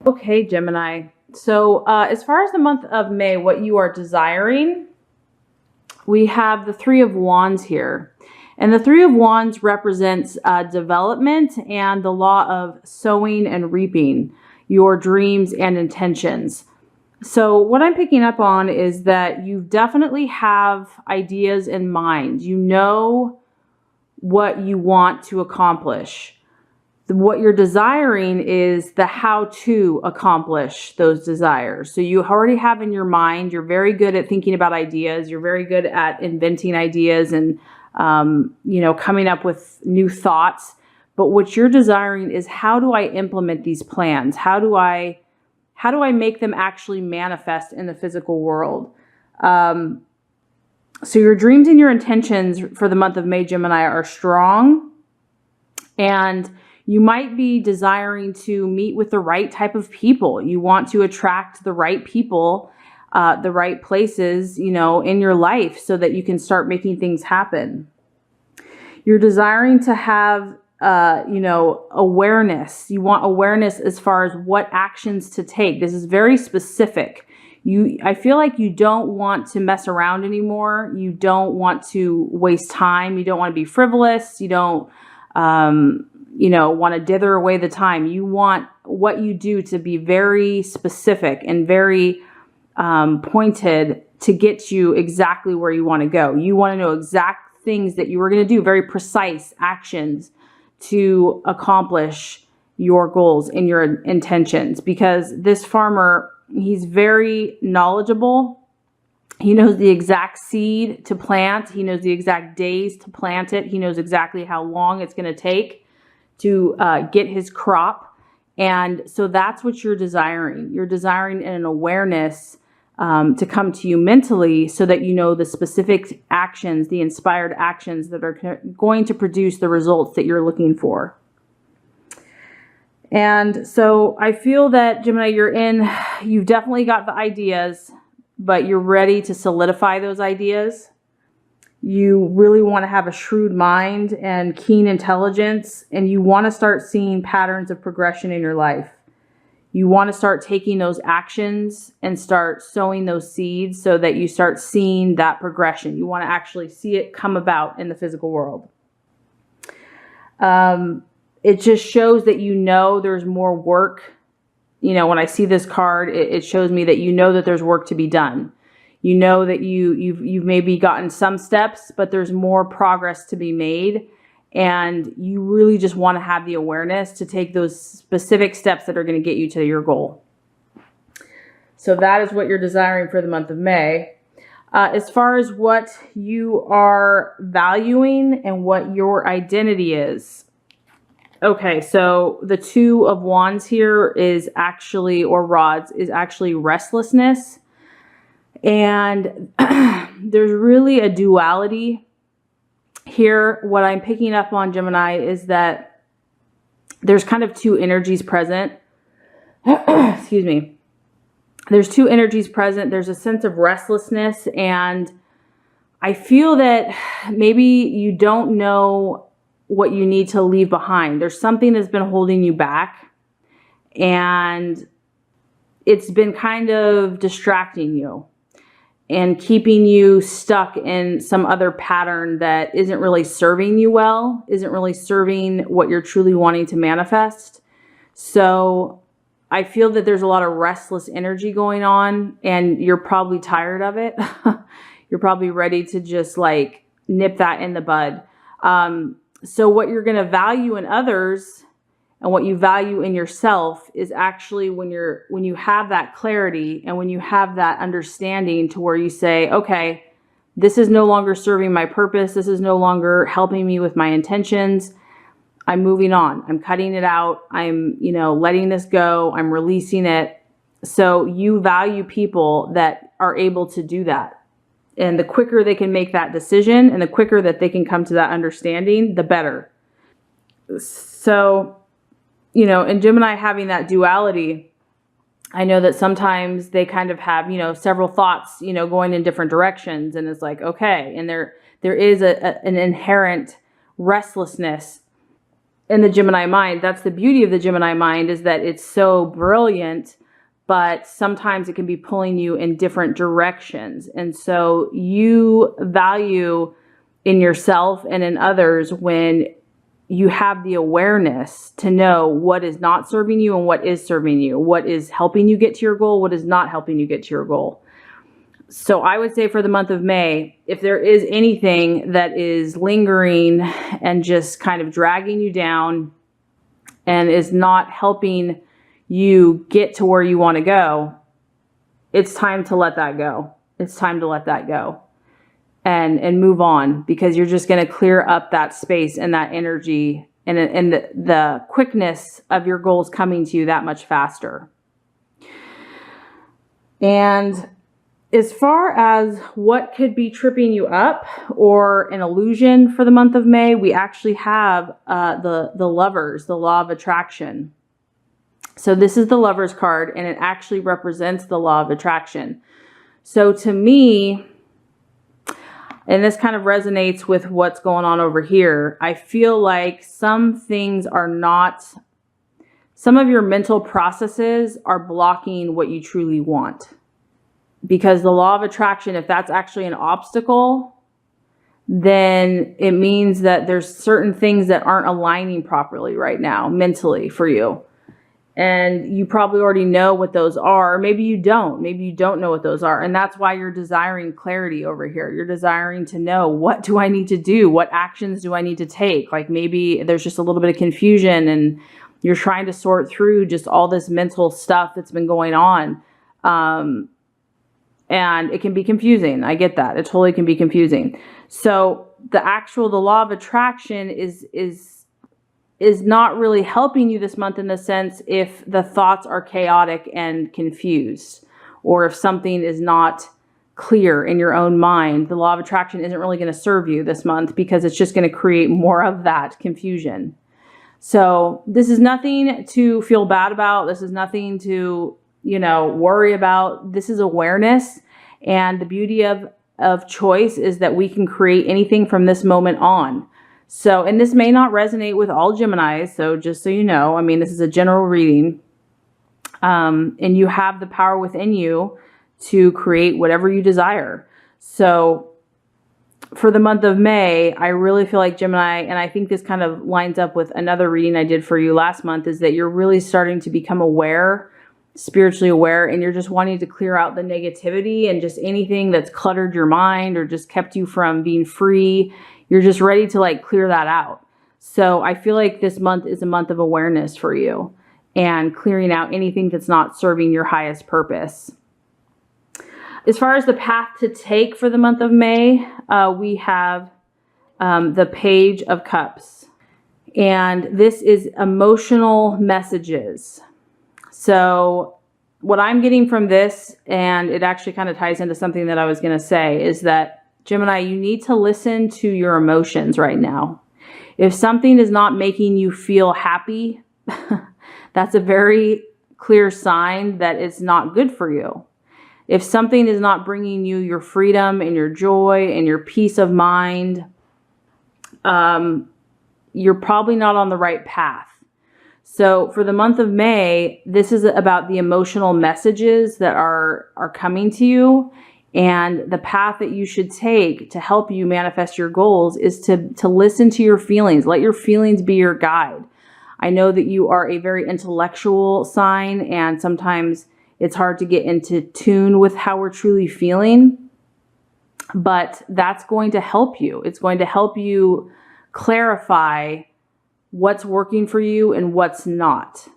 Okay, Gemini. So, as far as the month of May, what you are desiring, we have the Three of Wands here. And the Three of Wands represents development and the law of sowing and reaping your dreams and intentions. So what I'm picking up on is that you definitely have ideas in mind. You know what you want to accomplish. What you're desiring is the how to accomplish those desires. So you already have in your mind, you're very good at thinking about ideas. You're very good at inventing ideas and, coming up with new thoughts. But what you're desiring is, how do I implement these plans? How do I make them actually manifest in the physical world? So your dreams and your intentions for the month of May, Gemini, are strong, and you might be desiring to meet with the right type of people. You want to attract the right people, the right places, in your life so that you can start making things happen. You're desiring to have, awareness. You want awareness as far as what actions to take. This is very specific. I feel like you don't want to mess around anymore. You don't want to waste time. You don't want to be frivolous. You don't, want to dither away the time. You want what you do to be very specific and very pointed to get you exactly where you want to go. You want to know exact things that you are going to do, very precise actions to accomplish your goals and your intentions, because this farmer, he's very knowledgeable. He knows the exact seed to plant. He knows the exact days to plant it. He knows exactly how long it's going to take to get his crop. And so that's what you're desiring. You're desiring an awareness to come to you mentally so that you know the specific actions, the inspired actions that are going to produce the results that you're looking for. And so I feel that, Gemini, you've definitely got the ideas, but you're ready to solidify those ideas. You really want to have a shrewd mind and keen intelligence, and you want to start seeing patterns of progression in your life. You want to start taking those actions and start sowing those seeds so that you start seeing that progression. You want to actually see it come about in the physical world. It just shows that there's more work. When I see this card, it shows me that that there's work to be done. You know that you've maybe gotten some steps, but there's more progress to be made. And you really just want to have the awareness to take those specific steps that are going to get you to your goal. So that is what you're desiring for the month of May. As far as what you are valuing and what your identity is. Okay, so the Two of Wands here is actually, or rods, is actually restlessness. And there's really a duality here. What I'm picking up on, Gemini, is that there's kind of two energies present. Excuse me. There's two energies present. There's a sense of restlessness, and I feel that maybe you don't know what you need to leave behind. There's something that's been holding you back, and it's been kind of distracting you and keeping you stuck in some other pattern that isn't really serving you well, isn't really serving what you're truly wanting to manifest. So I feel that there's a lot of restless energy going on, and you're probably tired of it. You're probably ready to just nip that in the bud. So what you're going to value in others and what you value in yourself is actually when you have that clarity and when you have that understanding to where you say, okay, this is no longer serving my purpose. This is no longer helping me with my intentions. I'm moving on. I'm cutting it out. I'm, letting this go. I'm releasing it. So you value people that are able to do that. And the quicker they can make that decision and the quicker that they can come to that understanding, the better. So, in Gemini having that duality, I know that sometimes they kind of have, several thoughts, going in different directions. And it's like, okay. And there is an inherent restlessness in the Gemini mind. That's the beauty of the Gemini mind, is that it's so brilliant, but sometimes it can be pulling you in different directions. And so you value in yourself and in others when you have the awareness to know what is not serving you and what is serving you, what is helping you get to your goal, what is not helping you get to your goal. So I would say for the month of May, if there is anything that is lingering and just kind of dragging you down and is not helping you get to where you want to go, it's time to let that go. It's time to let that go and move on, because you're just going to clear up that space and that energy and the quickness of your goals coming to you that much faster. And as far as what could be tripping you up or an illusion for the month of May, we actually have the Lovers, the Law of Attraction. So this is the Lovers card, and it actually represents the Law of Attraction. So to me, and this kind of resonates with what's going on over here, I feel like some things are not, some of your mental processes are blocking what you truly want. Because the law of attraction, if that's actually an obstacle, then it means that there's certain things that aren't aligning properly right now mentally for you. And you probably already know what those are. Or maybe you don't. Maybe you don't know what those are. And that's why you're desiring clarity over here. You're desiring to know, what do I need to do? What actions do I need to take? Like maybe there's just a little bit of confusion and you're trying to sort through just all this mental stuff that's been going on. And it can be confusing. I get that. It totally can be confusing. So the law of attraction is not really helping you this month in the sense if the thoughts are chaotic and confused, or if something is not clear in your own mind. The law of attraction isn't really going to serve you this month, because it's just going to create more of that confusion. So this is nothing to feel bad about. This is nothing to, worry about. This is awareness. And the beauty of choice is that we can create anything from this moment on. So, and this may not resonate with all Geminis. So just so you know, I mean, this is a general reading. And you have the power within you to create whatever you desire. So for the month of May, I really feel like Gemini, and I think this kind of lines up with another reading I did for you last month, is that you're really starting to become aware, spiritually aware, and you're just wanting to clear out the negativity and just anything that's cluttered your mind or just kept you from being free. You're just ready to clear that out. So I feel like this month is a month of awareness for you and clearing out anything that's not serving your highest purpose. As far as the path to take for the month of May, we have the Page of Cups. And this is emotional messages. So what I'm getting from this, and it actually kind of ties into something that I was going to say, is that Gemini, you need to listen to your emotions right now. If something is not making you feel happy, that's a very clear sign that it's not good for you. If something is not bringing you your freedom and your joy and your peace of mind, you're probably not on the right path. So for the month of May, this is about the emotional messages that are coming to you, and the path that you should take to help you manifest your goals is to listen to your feelings. Let your feelings be your guide. I know that you are a very intellectual sign, and sometimes it's hard to get into tune with how we're truly feeling, but that's going to help you. It's going to help you clarify what's working for you and what's not.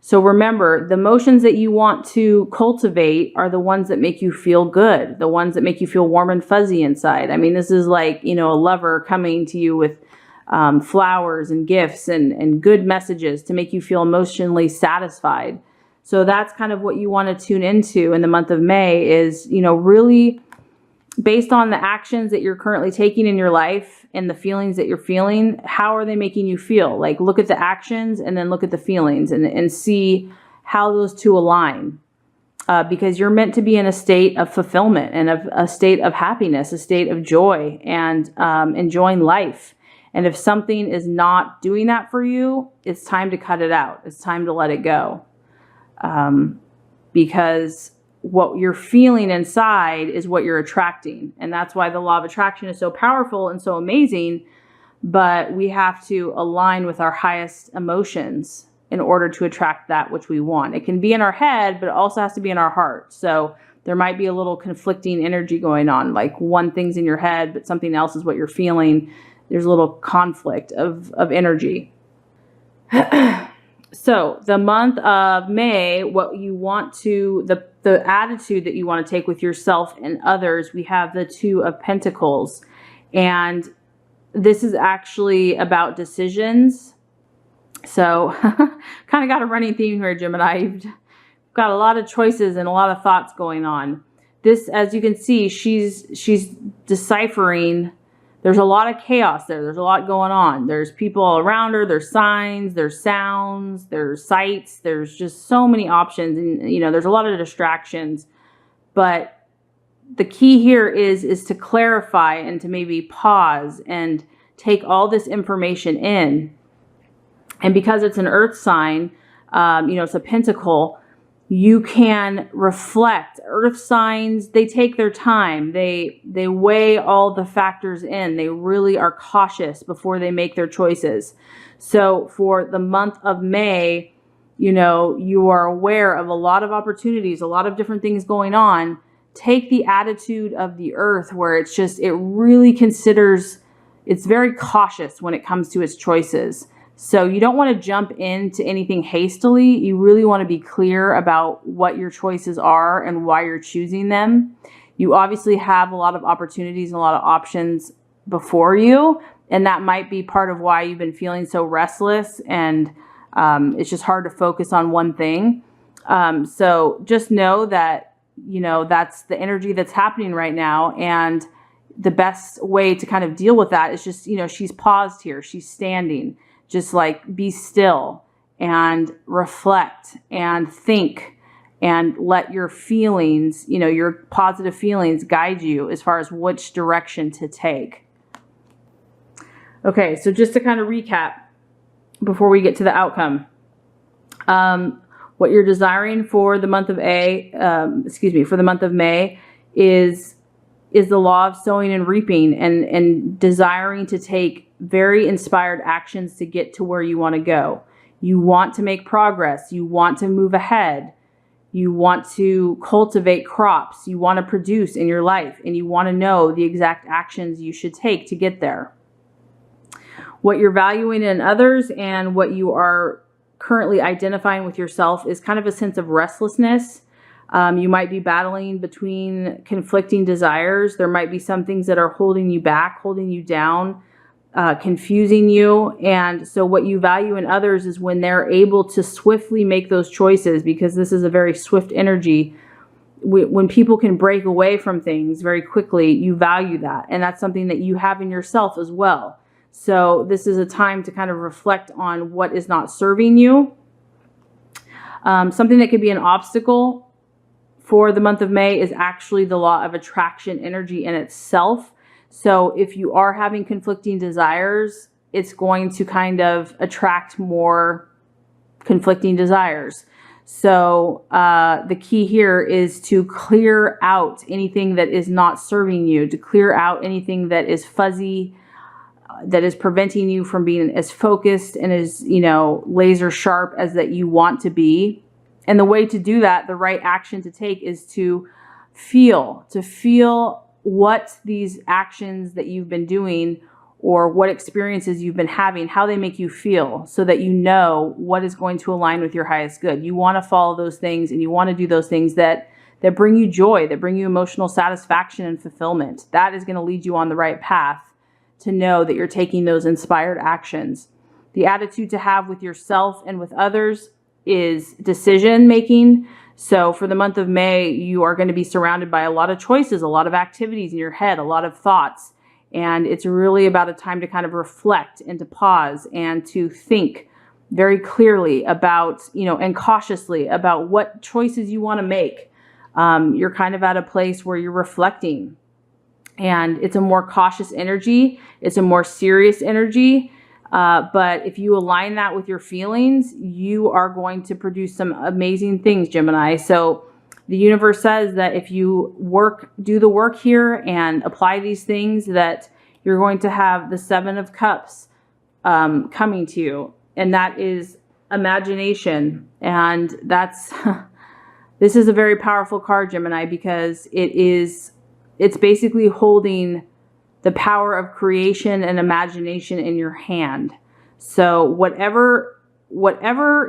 So remember, the emotions that you want to cultivate are the ones that make you feel good, the ones that make you feel warm and fuzzy inside. I mean, this is like, a lover coming to you with flowers and gifts and good messages to make you feel emotionally satisfied. So that's kind of what you want to tune into in the month of May is, really based on the actions that you're currently taking in your life and the feelings that you're feeling, how are they making you feel? Like, look at the actions and then look at the feelings and see how those two align. Because you're meant to be in a state of fulfillment and a state of happiness, a state of joy and enjoying life. And if something is not doing that for you, it's time to cut it out. It's time to let it go. Because what you're feeling inside is what you're attracting. And that's why the law of attraction is so powerful and so amazing. But we have to align with our highest emotions in order to attract that which we want. It can be in our head, but it also has to be in our heart. So there might be a little conflicting energy going on, like one thing's in your head, but something else is what you're feeling. There's a little conflict of energy. So the month of May, what you want to, the attitude that you want to take with yourself and others, we have the Two of Pentacles. And this is actually about decisions. So kind of got a running theme here, Gemini. You've got a lot of choices and a lot of thoughts going on. This, as you can see, she's deciphering. There's a lot of chaos there. There's a lot going on. There's people all around her. There's signs, there's sounds, there's sights. There's just so many options. And, you know, there's a lot of distractions. But the key here is to clarify and to maybe pause and take all this information in. And because it's an earth sign, you know, it's a pentacle, you can reflect. Earth signs, they take their time. They weigh all the factors in. They really are cautious before they make their choices. So for the month of May, you know, you are aware of a lot of opportunities, a lot of different things going on. Take the attitude of the earth where it's just, it really considers, it's very cautious when it comes to its choices. So you don't want to jump into anything hastily. You really want to be clear about what your choices are and why you're choosing them. You obviously have a lot of opportunities and a lot of options before you. And that might be part of why you've been feeling so restless and it's just hard to focus on one thing. So just know that, you know, that's the energy that's happening right now. And the best way to kind of deal with that is just, you know, she's paused here. She's standing. Just like be still and reflect and think and let your feelings, you know, your positive feelings guide you as far as which direction to take. Okay, so just to kind of recap before we get to the outcome, what you're desiring for the month of for the month of May is the law of sowing and reaping and desiring to take very inspired actions to get to where you want to go. You want to make progress. You want to move ahead. You want to cultivate crops. You want to produce in your life, and you want to know the exact actions you should take to get there. What you're valuing in others and what you are currently identifying with yourself is kind of a sense of restlessness. You might be battling between conflicting desires. There might be some things that are holding you back, holding you down, confusing you. And so what you value in others is when they're able to swiftly make those choices, because this is a very swift energy. When people can break away from things very quickly, you value that. And that's something that you have in yourself as well. So this is a time to kind of reflect on what is not serving you. Something that could be an obstacle for the month of May is actually the law of attraction energy in itself. So if you are having conflicting desires, it's going to kind of attract more conflicting desires. So the key here is to clear out anything that is not serving you, to clear out anything that is fuzzy, that is preventing you from being as focused and as, you know, laser sharp as that you want to be. And the way to do that, the right action to take, is to feel what these actions that you've been doing or what experiences you've been having, how they make you feel, so that you know what is going to align with your highest good. You want to follow those things, and you want to do those things that bring you joy, that bring you emotional satisfaction and fulfillment. That is going to lead you on the right path to know that you're taking those inspired actions. The attitude to have with yourself and with others is decision making. So for the month of May, you are going to be surrounded by a lot of choices, a lot of activities in your head, a lot of thoughts. And it's really about a time to kind of reflect and to pause and to think very clearly about, you know, and cautiously about what choices you want to make. You're kind of at a place where you're reflecting and it's a more cautious energy. It's a more serious energy. But if you align that with your feelings, you are going to produce some amazing things, Gemini. So the universe says that if you do the work here and apply these things, that you're going to have the Seven of Cups coming to you. And that is imagination. And that's, this is a very powerful card, Gemini, because it's basically holding the power of creation and imagination in your hand. So whatever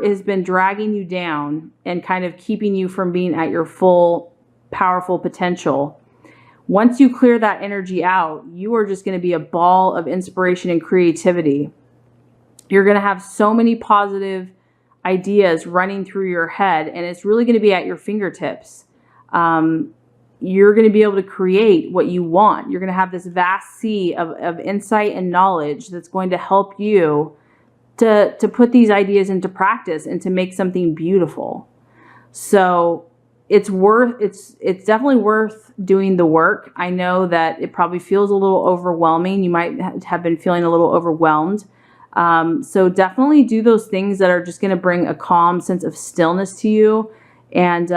has been dragging you down and kind of keeping you from being at your full powerful potential, once you clear that energy out, you are just going to be a ball of inspiration and creativity. You're going to have so many positive ideas running through your head, and it's really going to be at your fingertips. You're going to be able to create what you want. You're going to have this vast sea of insight and knowledge that's going to help you to put these ideas into practice and to make something beautiful. So it's definitely worth doing the work. I know that it probably feels a little overwhelming. You might have been feeling a little overwhelmed. So definitely do those things that are just going to bring a calm sense of stillness to you, and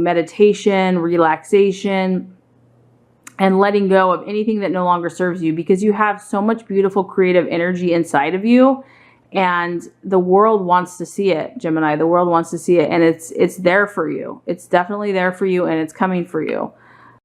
meditation, relaxation, and letting go of anything that no longer serves you, because you have so much beautiful creative energy inside of you, and the world wants to see it, Gemini. The world wants to see it, and it's there for you. It's definitely there for you, and it's coming for you.